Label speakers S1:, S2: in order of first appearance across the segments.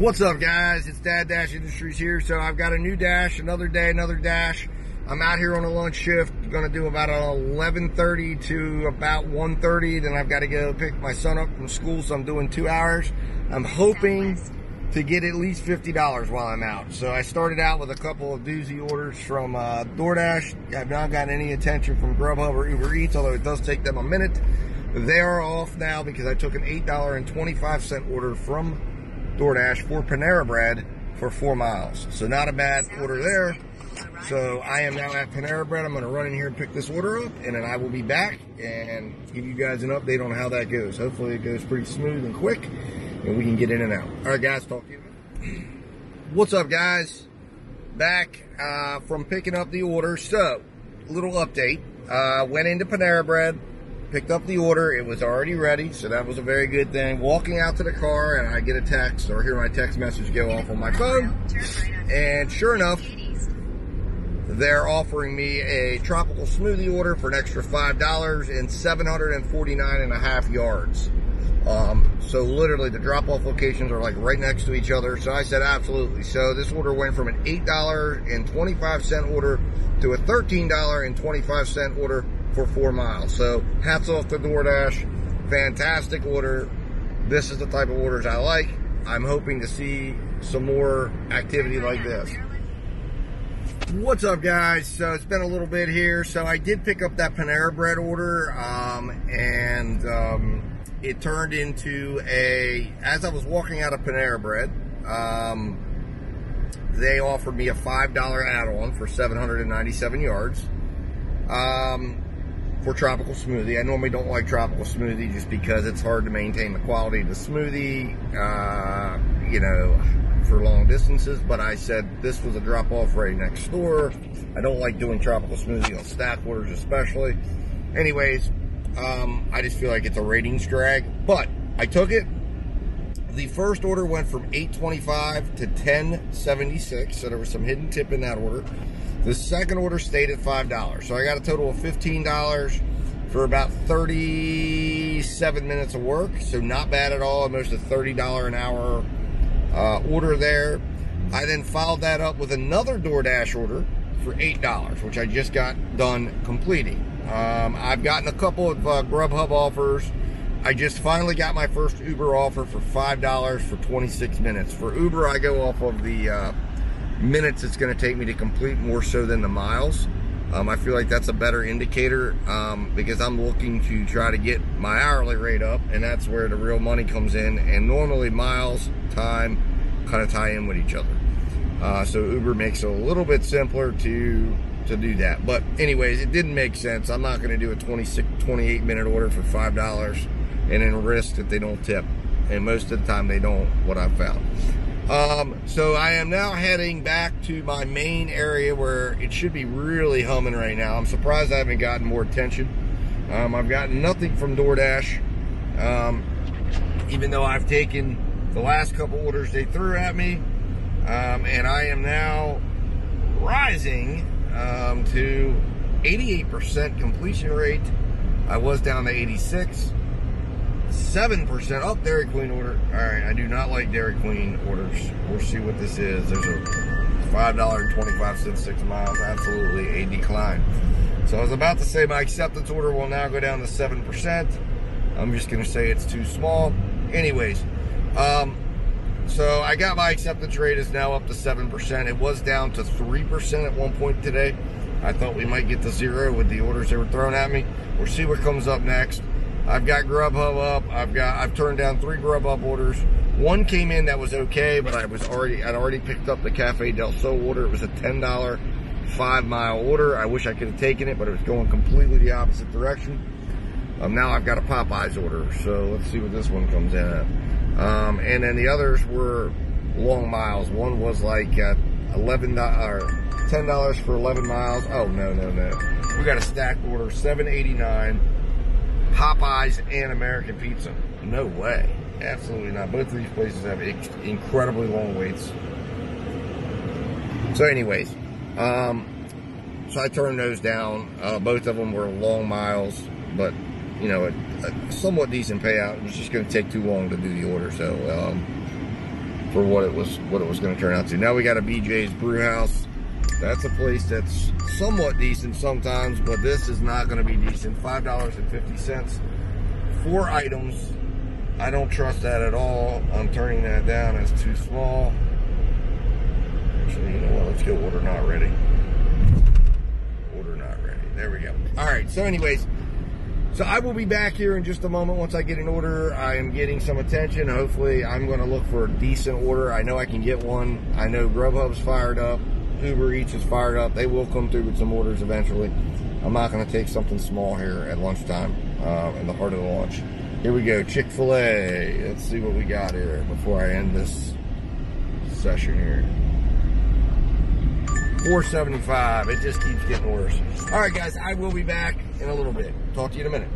S1: What's up, guys? It's Dad Dash Industries here. So I've got a new dash, another day, another dash. I'm out here on a lunch shift. I'm going to do about 11:30 to about 1:30. Then I've got to go pick my son up from school, so I'm doing 2 hours. I'm hoping to get at least $50 while I'm out. So I started out with a couple of doozy orders from DoorDash. I've not gotten any attention from Grubhub or Uber Eats, although it does take them a minute. They are off now because I took an $8.25 order from DoorDash for Panera Bread for 4 miles. So not a bad order there. So I am now at Panera Bread. I'm going to run in here and pick this order up, and then I will be back and give you guys an update on how that goes. Hopefully it goes pretty smooth and quick, and we can get in and out. All right, guys, talk to you. What's up, guys? Back from picking up the order. So, little update. Went into Panera Bread, picked up the order. It was already ready, so that was a very good thing. Walking out to the car, and I get a text, or hear my text message go off on my phone. And sure enough, they're offering me a tropical smoothie order for an extra $5 and 749.5 yards. So literally the drop-off locations are like right next to each other. So I said absolutely. So this order went from an $8.25 order to a $13.25 order for 4 miles. So hats off to DoorDash. Fantastic order. This is the type of orders I like. I'm hoping to see some more activity like this. What's up, guys? So it's been a little bit here. So I did pick up that Panera Bread order, it turned into as I was walking out of Panera Bread, they offered me a $5 add-on for 797 yards for tropical smoothie. I normally don't like tropical smoothie just because it's hard to maintain the quality of the smoothie, for long distances, but I said this was a drop-off right next door. I don't like doing tropical smoothie on staff orders especially. Anyways, I just feel like it's a ratings drag, but I took it. The first order went from $8.25 to $10.76, so there was some hidden tip in that order. The second order stayed at $5, so I got a total of $15 for about 37 minutes of work, so not bad at all. Almost a $30 an hour order there. I then followed that up with another DoorDash order for $8, which I just got done completing. I've gotten a couple of Grubhub offers. I just finally got my first Uber offer for $5 for 26 minutes. For Uber, I go off of the minutes it's going to take me to complete more so than the miles. I feel like that's a better indicator because I'm looking to try to get my hourly rate up, and that's where the real money comes in. And normally miles, time kind of tie in with each other. So Uber makes it a little bit simpler to do that. But anyways, it didn't make sense. I'm not going to do a 28 minute order for $5 and then risk that they don't tip. And most of the time they don't, what I've found. So I am now heading back to my main area where it should be really humming right now. I'm surprised I haven't gotten more attention. I've gotten nothing from DoorDash, even though I've taken the last couple orders they threw at me. And I am now rising to 88% completion rate. I was down to 86. 7% up. Dairy Queen order. All right, I do not like Dairy Queen orders. We'll see what this is. There's a $5.25 6 miles. Absolutely a decline. So I was about to say my acceptance order will now go down to 7%. I'm just going to say it's too small. Anyways, so I got my acceptance rate is now up to 7%. It was down to 3% at one point today. I thought we might get to 0 with the orders they were throwing at me. We'll see what comes up next. I've got Grubhub up. I've turned down 3 Grubhub orders. One came in that was okay, but I'd already picked up the Cafe Del Sol order. It was a $10 5-mile order. I wish I could have taken it, but it was going completely the opposite direction. Now I've got a Popeyes order, so let's see what this one comes in at. And then the others were long miles. One was like $10 for 11 miles. Oh, no. We got a stacked order, $7.89. Popeyes and American Pizza. No way. Absolutely not. Both of these places have incredibly long waits. So anyways, so I turned those down. Both of them were long miles, but you know, a somewhat decent payout. It was just going to take too long to do the order, so for what it was going to turn out to. Now we got a BJ's Brew House. That's a place that's somewhat decent sometimes, but this is not going to be decent. $5.50, 4 items. I don't trust that at all. I'm turning that down as too small. Actually, you know what? Let's go order not ready. Order not ready. There we go. All right. So anyways, so I will be back here in just a moment. Once I get an order, I am getting some attention. Hopefully, I'm going to look for a decent order. I know I can get one. I know Grubhub's fired up. Uber Eats is fired up. They will come through with some orders eventually. I'm not going to take something small here at lunchtime, in the heart of the lunch. Here we go, Chick-fil-A. Let's see what we got here before I end this session here. $4.75. It just keeps getting worse. All right, guys, I will be back in a little bit. Talk to you in a minute.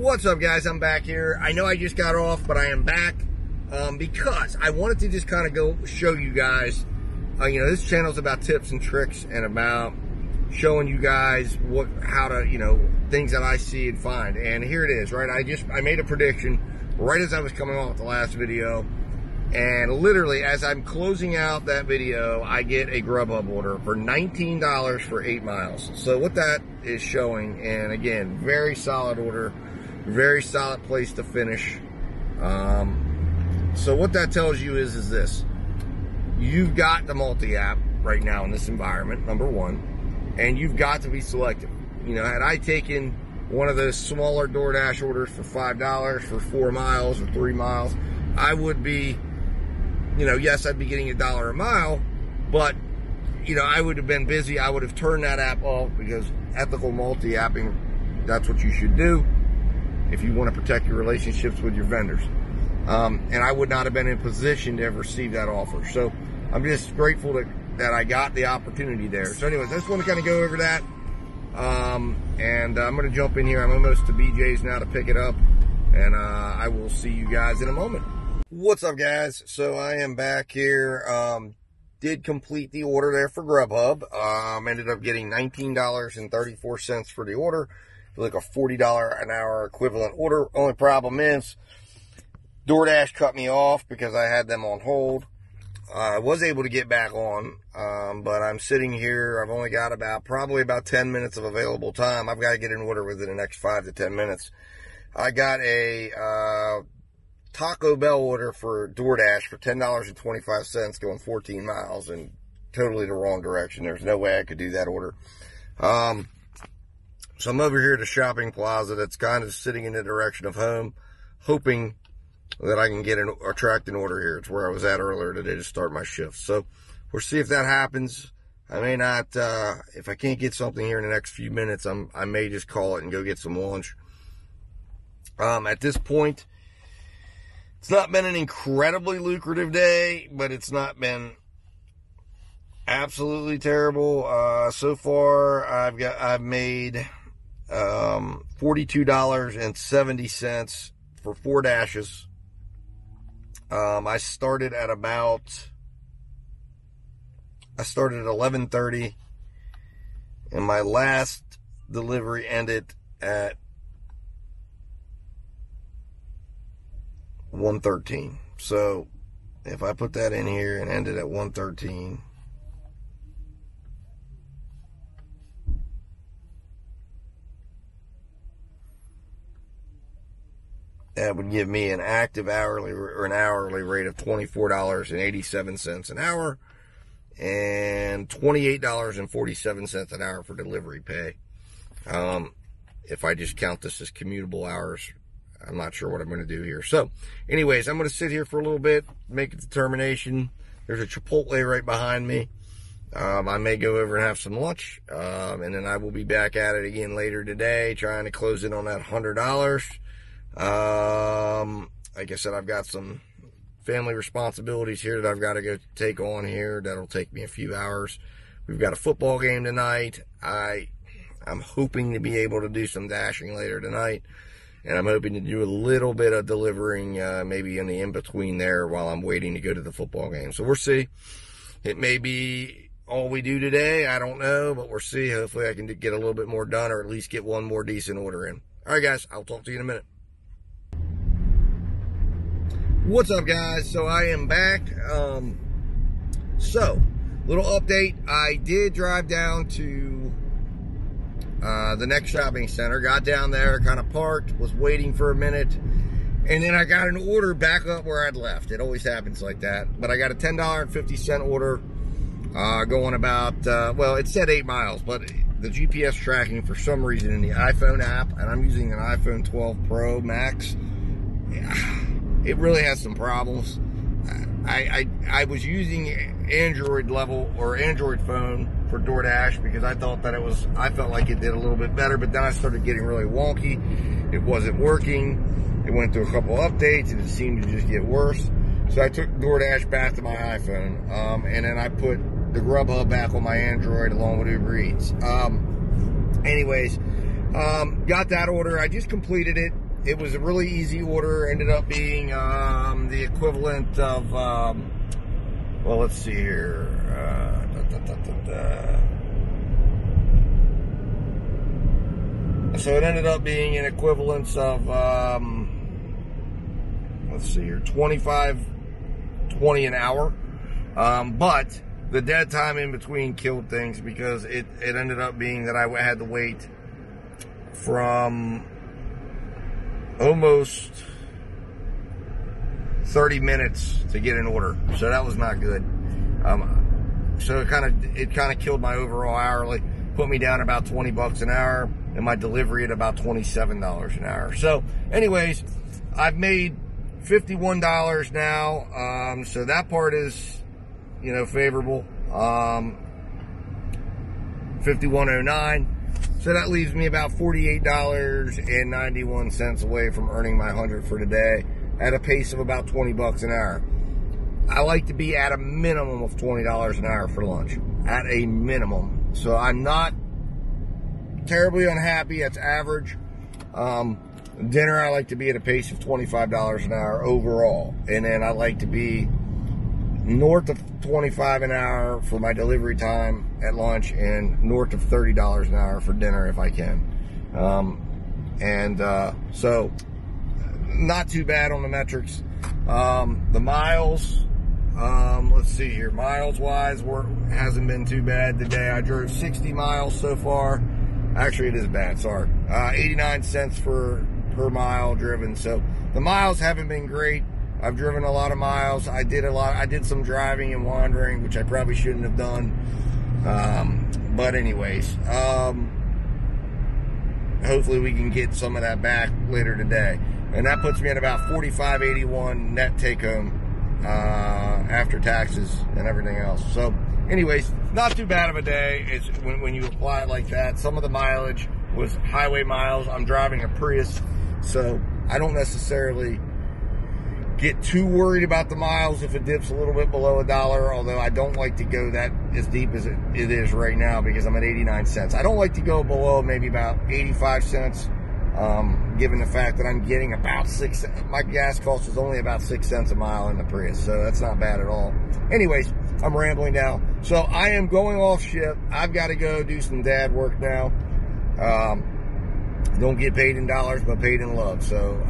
S1: What's up, guys? I'm back here. I know I just got off, but I am back because I wanted to just kind of go show you guys. You know, this channel is about tips and tricks and about showing you guys how to, you know, things that I see and find. And here it is, right? I made a prediction right as I was coming off the last video. And literally, as I'm closing out that video, I get a Grubhub order for $19 for 8 miles. So what that is showing, and again, very solid order, very solid place to finish. So what that tells you is this. You've got the multi-app right now in this environment, number one, and you've got to be selective. You know, had I taken one of those smaller DoorDash orders for $5 for 4 miles or 3 miles, I would be, you know, yes, I'd be getting $1 a mile, but, you know, I would have been busy. I would have turned that app off because ethical multi-apping, that's what you should do if you want to protect your relationships with your vendors. And I would not have been in position to ever receive that offer. So I'm just grateful that I got the opportunity there. So anyways, I just want to kind of go over that. And I'm going to jump in here. I'm almost to BJ's now to pick it up. And I will see you guys in a moment. What's up, guys? So I am back here. Did complete the order there for Grubhub. Ended up getting $19.34 for the order. Like a $40 an hour equivalent order. Only problem is DoorDash cut me off because I had them on hold. I was able to get back on, but I'm sitting here. I've only got probably about 10 minutes of available time. I've got to get an order within the next 5 to 10 minutes. I got a Taco Bell order for DoorDash for $10.25 going 14 miles and totally the wrong direction. There's no way I could do that order. So I'm over here at a shopping plaza that's kind of sitting in the direction of home, hoping that I can get attract an order here. It's where I was at earlier today to start my shift. So we'll see if that happens. I may not, if I can't get something here in the next few minutes, I may just call it and go get some lunch. At this point, it's not been an incredibly lucrative day, but it's not been absolutely terrible. So far, I've made $42.70 for 4 dashes. I started at 11:30, and my last delivery ended at 1:13. So if I put that in here and ended at 1:13, that would give me an active hourly or an hourly rate of $24.87 an hour and $28.47 an hour for delivery pay. If I just count this as commutable hours, I'm not sure what I'm going to do here. So anyways, I'm going to sit here for a little bit, make a determination. There's a Chipotle right behind me. I may go over and have some lunch, and then I will be back at it again later today, trying to close in on that $100. Like I said, I've got some family responsibilities here that I've got to go take on here. That'll take me a few hours. We've got a football game tonight. I'm hoping to be able to do some dashing later tonight, and I'm hoping to do a little bit of delivering, maybe in the in-between there while I'm waiting to go to the football game. So we'll see. It may be all we do today. I don't know, but we'll see. Hopefully I can get a little bit more done, or at least get one more decent order in. All right, guys, I'll talk to you in a minute. What's up, guys? So I am back. Little update. I did drive down to the next shopping center. Got down there, kind of parked, was waiting for a minute, and then I got an order back up where I'd left. It always happens like that. But I got a $10.50 order going about, well, it said 8 miles, but the GPS tracking for some reason in the iPhone app, and I'm using an iPhone 12 Pro Max, it really has some problems. I was using Android level or Android phone for DoorDash because I thought that I felt like it did a little bit better, but then I started getting really wonky. It wasn't working. It went through a couple updates and it seemed to just get worse. So I took DoorDash back to my iPhone, and then I put the Grubhub back on my Android along with Uber Eats. Anyways, got that order. I just completed it. It was a really easy order. Ended up being the equivalent of, well, let's see here. So it ended up being an equivalence of, let's see here, $25.20 an hour. But the dead time in between killed things because it ended up being that I had to wait from almost 30 minutes to get an order, so that was not good. So it kind of killed my overall hourly, put me down about 20 bucks an hour, and my delivery at about $27 an hour. So, anyways, I've made $51 now, so that part is, favorable. 51.09. So that leaves me about $48.91 away from earning my 100 for today at a pace of about 20 bucks an hour. I like to be at a minimum of $20 an hour for lunch, at a minimum. So I'm not terribly unhappy. That's average. Dinner, I like to be at a pace of $25 an hour overall, and then I like to be north of $25 an hour for my delivery time at lunch, and north of $30 an hour for dinner if I can. So not too bad on the metrics. The miles, let's see here. Miles wise, hasn't been too bad today. I drove 60 miles so far. Actually, it is bad. Sorry. 89 cents per mile driven. So the miles haven't been great. I've driven a lot of miles. I did some driving and wandering, which I probably shouldn't have done. But anyways, hopefully we can get some of that back later today. And that puts me at about $45.81 net take home, after taxes and everything else. So anyways, not too bad of a day. It's when you apply it like that. Some of the mileage was highway miles. I'm driving a Prius, so I don't necessarily get too worried about the miles if it dips a little bit below $1, although I don't like to go that as deep as it is right now because I'm at 89 cents. I don't like to go below maybe about 85 cents, given the fact that I'm getting about 6 cents. My gas cost is only about 6 cents a mile in the Prius, so that's not bad at all. Anyways, I'm rambling now. So I am going off shift. I've got to go do some dad work now. Don't get paid in dollars, but paid in love. So,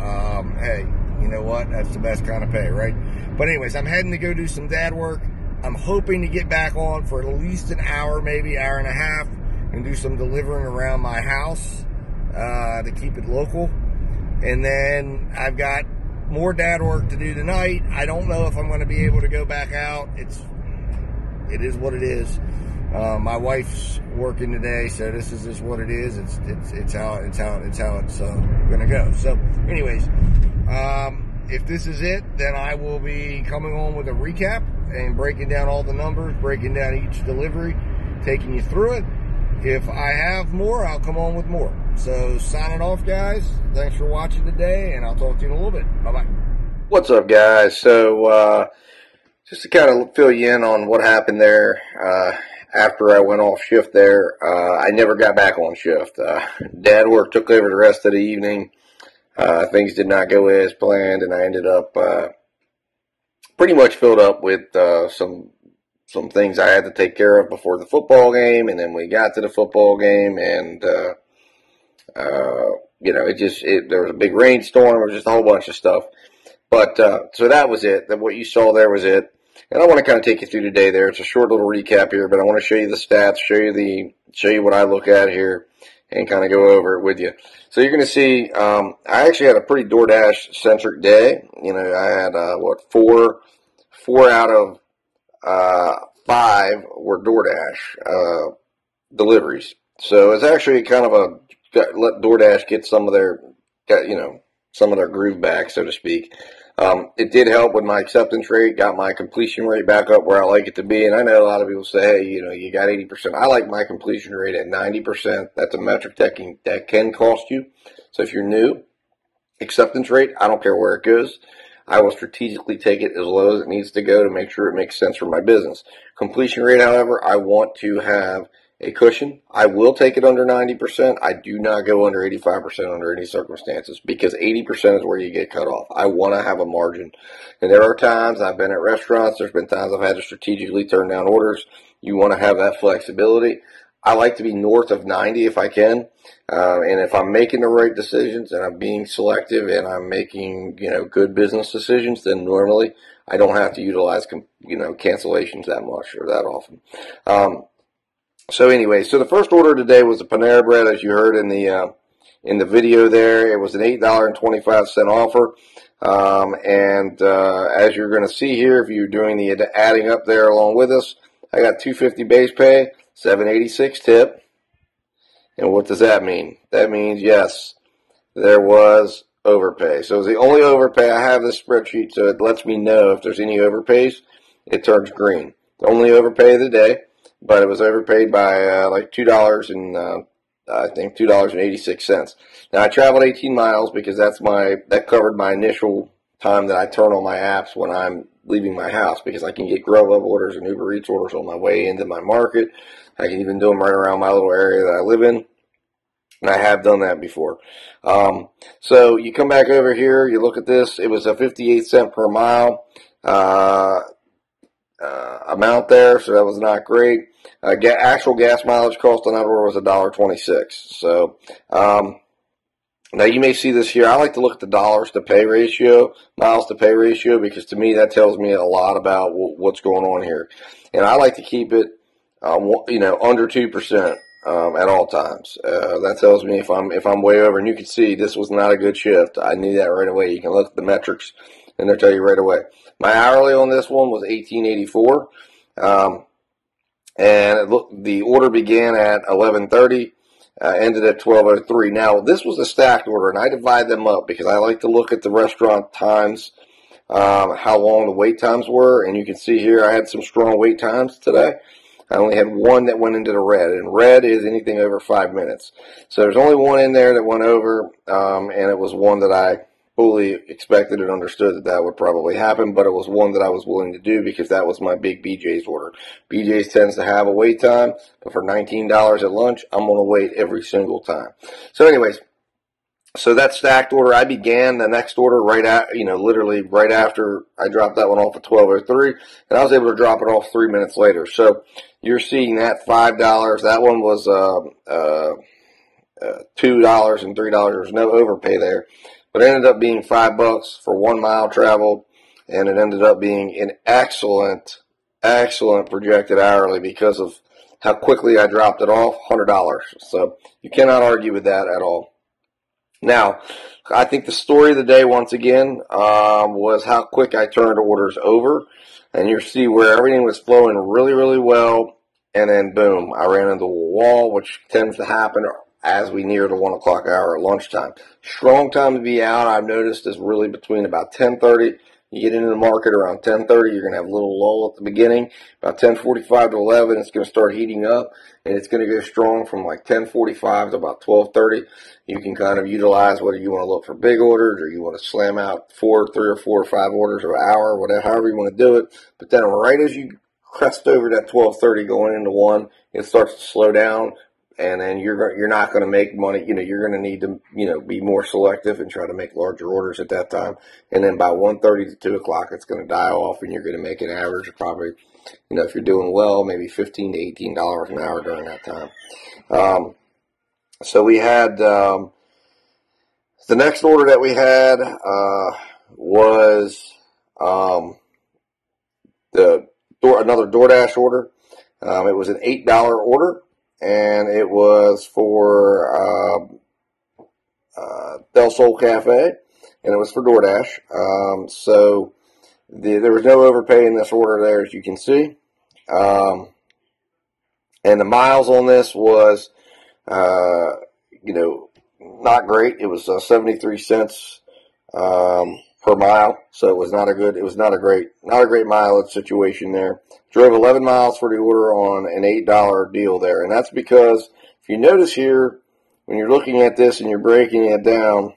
S1: hey, you know what? That's the best kind of pay, right? But anyways, I'm heading to go do some dad work. I'm hoping to get back on for at least an hour, maybe hour and a half, and do some delivering around my house to keep it local. And then I've got more dad work to do tonight. I don't know if I'm going to be able to go back out. It is what it is. My wife's working today, so this is just what it is. It's how it's gonna go. So, anyways, if this is it, then I will be coming on with a recap and breaking down all the numbers, breaking down each delivery, taking you through it. If I have more, I'll come on with more. So, signing off, guys. Thanks for watching today, and I'll talk to you in a little bit. Bye-bye. What's up, guys? So, just to kind of fill you in on what happened there, after I went off shift there, I never got back on shift. Dad work took over the rest of the evening. Things did not go as planned, and I ended up pretty much filled up with some things I had to take care of before the football game, and then we got to the football game, and there was a big rainstorm. It was just a whole bunch of stuff. But so that was it. That what you saw there was it. And I want to kind of take you through today there. It's a short little recap here, but I want to show you the stats, show you what I look at here, and kind of go over it with you. So you're going to see, I actually had a pretty DoorDash centric day. You know, I had four out of 5 were DoorDash deliveries. So it's actually kind of let DoorDash get some of their, some of their groove back, so to speak. It did help with my acceptance rate, got my completion rate back up where I like it to be. And I know a lot of people say, hey, you got 80%. I like my completion rate at 90%. That's a metric that can cost you. So if you're new, acceptance rate, I don't care where it goes. I will strategically take it as low as it needs to go to make sure it makes sense for my business. Completion rate, however, I want to have a cushion. I will take it under 90%. I do not go under 85% under any circumstances because 80% is where you get cut off. I want to have a margin. And there are times I've been at restaurants. There's been times I've had to strategically turn down orders. You want to have that flexibility. I like to be north of 90 if I can. And if I'm making the right decisions and I'm being selective and I'm making, good business decisions, then normally I don't have to utilize, cancellations that much or that often. So anyway, so the first order today was a Panera Bread, as you heard in the video there. It was an $8.25 offer. As you're going to see here, if you're doing the adding up there along with us, I got $2.50 base pay, $7.86 tip. And what does that mean? That means, yes, there was overpay. So it's the only overpay. I have this spreadsheet, so it lets me know if there's any overpays. It turns green. The only overpay of the day. But it was overpaid by like $2 and I think $2.86. Now I traveled 18 miles because that covered my initial time that I turn on my apps when I'm leaving my house, because I can get Grubhub orders and Uber Eats orders on my way into my market. I can even do them right around my little area that I live in. And I have done that before. So you come back over here, you look at this. It was a 58-cent per mile amount there, so that was not great. Actual gas mileage cost on that order was $1.26. So now you may see this here. I like to look at the dollars to pay ratio, miles to pay ratio, because to me that tells me a lot about what's going on here. And I like to keep it, under 2%. At all times. That tells me if I'm way over, and you can see this was not a good shift. I knew that right away. You can look at the metrics and they'll tell you right away. My hourly on this one was $18.84. And the order began at 11:30, ended at 12:03. Now, this was a stacked order, and I divide them up because I like to look at the restaurant times, how long the wait times were, and you can see here I had some strong wait times today. I only had one that went into the red, and red is anything over 5 minutes. So there's only one in there that went over, and it was one that I fully expected and understood that would probably happen, but it was one that I was willing to do because that was my big BJ's order. BJ's tends to have a wait time, but for $19 at lunch, I'm going to wait every single time. So anyways, so that stacked order, I began the next order literally right after I dropped that one off at 12:03, and I was able to drop it off 3 minutes later. So you're seeing that $5. That one was $2 and $3. There's no overpay there, but it ended up being $5 for 1 mile traveled, and it ended up being an excellent projected hourly because of how quickly I dropped it off, $100. So you cannot argue with that at all. Now, I think the story of the day, once again, was how quick I turned orders over. And you see where everything was flowing really, really well. And then, boom, I ran into a wall, which tends to happen as we near the 1 o'clock hour at lunchtime. Strong time to be out, I've noticed, is really between about 10:30. You get into the market around 10:30, you're going to have a little lull at the beginning. About 10:45 to 11, it's going to start heating up, and it's going to go strong from like 10:45 to about 12:30. You can kind of utilize whether you want to look for big orders or you want to slam out 3 or 4 or 5 orders an hour, whatever, however you want to do it. But then right as you crest over that 12:30 going into 1, it starts to slow down. And then you're not going to make money. You're going to need to, be more selective and try to make larger orders at that time. And then by 1:30 to 2 o'clock, it's going to die off, and you're going to make an average of probably, if you're doing well, maybe $15 to $18 an hour during that time. So we had the next order that we had was another DoorDash order. It was an $8 order, and it was for Del Sol Cafe, and it was for DoorDash. So there was no overpay in this order there, as you can see. And the miles on this was, not great. It was 73 cents per mile, so it was not a great mileage situation there. Drove 11 miles for the order on an $8 deal there, and that's because if you notice here, when you're looking at this and you're breaking it down,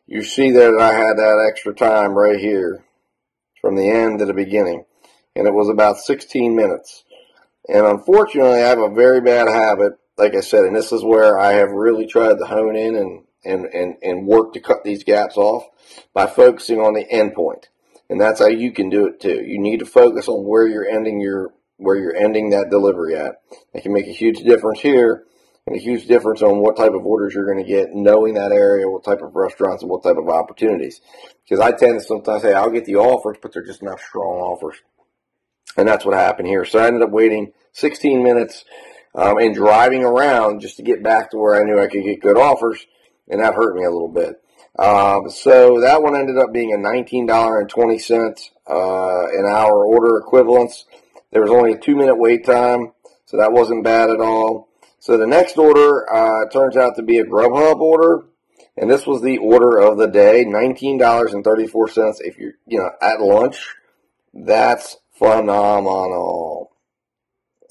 S1: you see that I had that extra time right here from the end to the beginning, and it was about 16 minutes. And unfortunately, I have a very bad habit, like I said, and this is where I have really tried to hone in and work to cut these gaps off by focusing on the end point. And that's how you can do it too. You need to focus on where you're ending that delivery at. It can make a huge difference here and a huge difference on what type of orders you're going to get, knowing that area, what type of restaurants and what type of opportunities. Because I tend to sometimes say, I'll get the offers, but they're just not strong offers. And that's what happened here. So I ended up waiting 16 minutes and driving around just to get back to where I knew I could get good offers, and that hurt me a little bit. So that one ended up being a $19.20 an hour order equivalence. There was only a 2-minute wait time, so that wasn't bad at all. So the next order turns out to be a Grubhub order, and this was the order of the day, $19.34. If you're at lunch, that's phenomenal.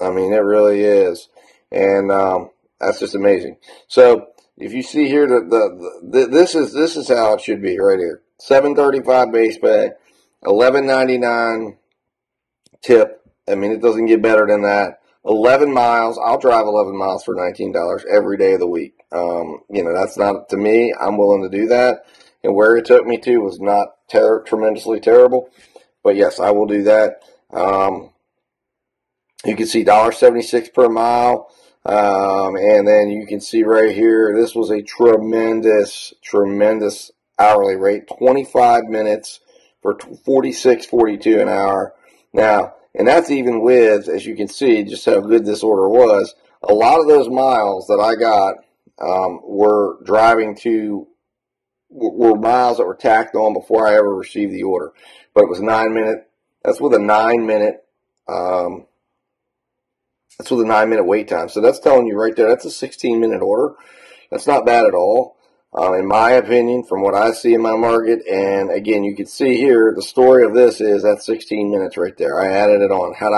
S1: I mean, it really is, and that's just amazing. So if you see here, this is how it should be right here. $7.35 base pay, $11.99 tip. I mean, it doesn't get better than that. 11 miles. I'll drive 11 miles for $19 every day of the week. That's not to me. I'm willing to do that. And where it took me to was not tremendously terrible. But yes, I will do that. You can see $1.76 per mile. And then you can see right here, this was a tremendous hourly rate. 25 minutes for $46.42 an hour. Now, and that's even with, as you can see, just how good this order was. A lot of those miles that I got were miles that were tacked on before I ever received the order. But it was 9 minute. That's with a 9 minute. That's with a 9 minute wait time. So that's telling you right there, that's a 16-minute order. That's not bad at all, in my opinion, from what I see in my market. And again, you can see here, the story of this is that 16 minutes right there. I added it on. Had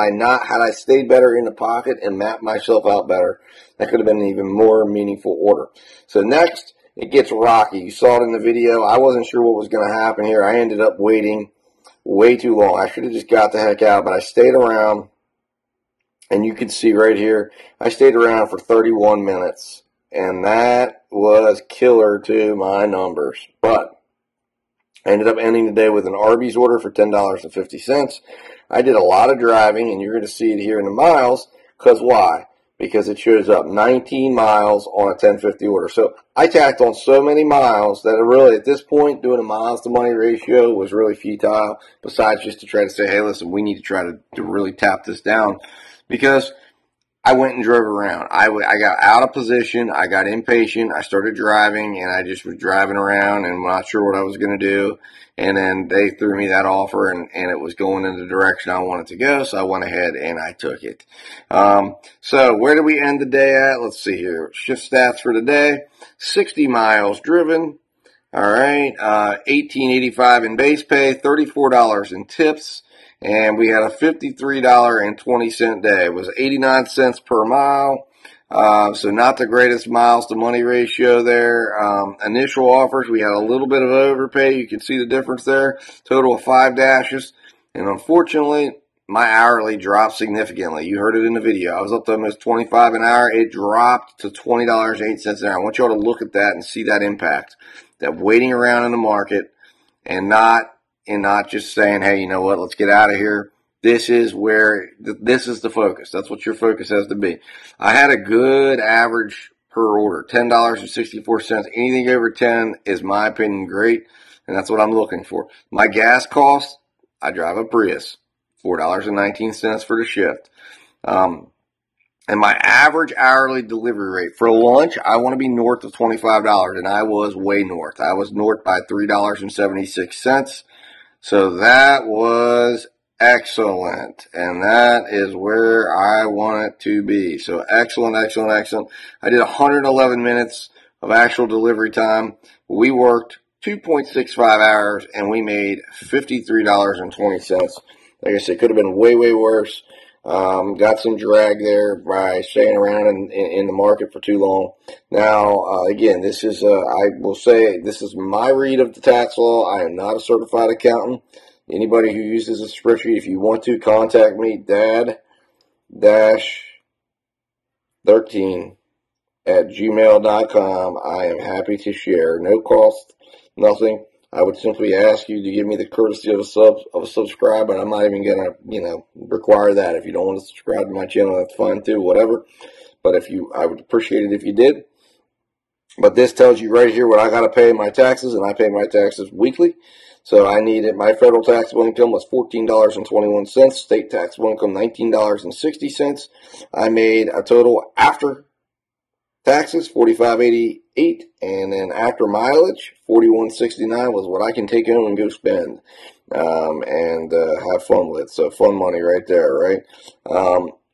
S1: I stayed better in the pocket and mapped myself out better, that could have been an even more meaningful order. So next, it gets rocky. You saw it in the video. I wasn't sure what was going to happen here. I ended up waiting way too long. I should have just got the heck out, but I stayed around. And you can see right here, I stayed around for 31 minutes. And that was killer to my numbers. But I ended up ending the day with an Arby's order for $10.50. I did a lot of driving, and you're going to see it here in the miles. Because why? Because it shows up 19 miles on a 1050 order. So I tacked on so many miles that it really, at this point, doing a miles to money ratio was really futile. Besides just to try to say, hey, listen, we need to try to really tap this down. Because I went and drove around. I got out of position. I got impatient. I started driving, and I just was driving around and not sure what I was going to do. And then they threw me that offer, and it was going in the direction I wanted to go. So I went ahead and I took it. So where did we end the day at? Let's see here. Shift stats for the day. 60 miles driven. All right. $18.85 in base pay. $34 in tips. And we had a $53.20 day. It was 89 cents per mile. So not the greatest miles to money ratio there. Initial offers, we had a little bit of overpay. You can see the difference there. Total of 5 dashes. And unfortunately, my hourly dropped significantly. You heard it in the video. I was up to almost $25 an hour. It dropped to $20.08 an hour. I want you all to look at that and see that impact. That waiting around in the market and not just saying, hey, you know what, let's get out of here. This is the focus. That's what your focus has to be. I had a good average per order. $10.64. Anything over 10 is, my opinion, great, and that's what I'm looking for. My gas cost, I drive a Prius, $4.19 for the shift. And my average hourly delivery rate for lunch, I want to be north of $25, and I was way north. I was north by $3.76. So that was excellent, and that is where I want it to be. So excellent, excellent, excellent. I did 111 minutes of actual delivery time. We worked 2.65 hours, and we made $53.20. Like I said, could have been way, way worse. Got some drag there by staying around in the market for too long. Now, again, this is, I will say, this is my read of the tax law. I am not a certified accountant. Anybody who uses a spreadsheet, if you want to, contact me, dad-13@gmail.com. I am happy to share. No cost, nothing. I would simply ask you to give me the courtesy of a subscribe, and I'm not even gonna, require that. If you don't want to subscribe to my channel, that's fine too, whatever. But I would appreciate it if you did. But this tells you right here what I gotta pay in my taxes, and I pay my taxes weekly. So I needed, my federal taxable income was $14.21, state taxable income $19.60. I made a total after taxes, $45.88, and then after mileage, $41.69 was what I can take home and go spend, and have fun with. So fun money right there, right?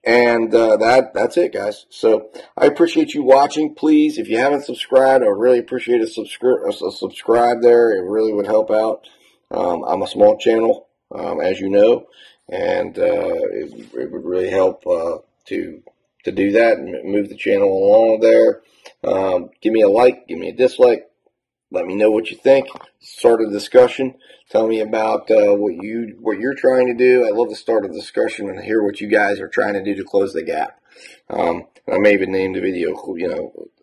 S1: That's it, guys. So I appreciate you watching. Please, if you haven't subscribed, I would really appreciate a subscribe there. It really would help out. I'm a small channel, as you know, and it would really help to do that and move the channel along there. Give me a like, give me a dislike. Let me know what you think. Start a discussion. Tell me about what you're trying to do. I love to start a discussion and hear what you guys are trying to do to close the gap. I may even name the video,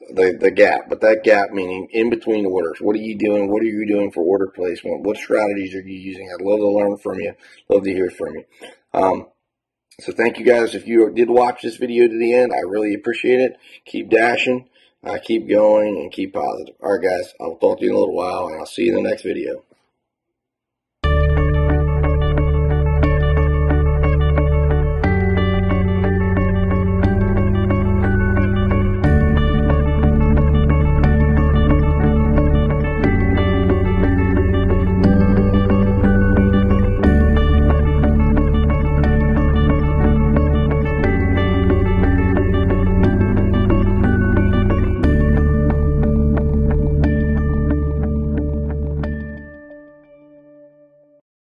S1: the gap. But that gap meaning in between orders. What are you doing? What are you doing for order placement? What strategies are you using? I'd love to learn from you. Love to hear from you. So thank you guys. If you did watch this video to the end, I really appreciate it. Keep dashing, keep going, and keep positive. All right, guys, I'll talk to you in a little while, and I'll see you in the next video.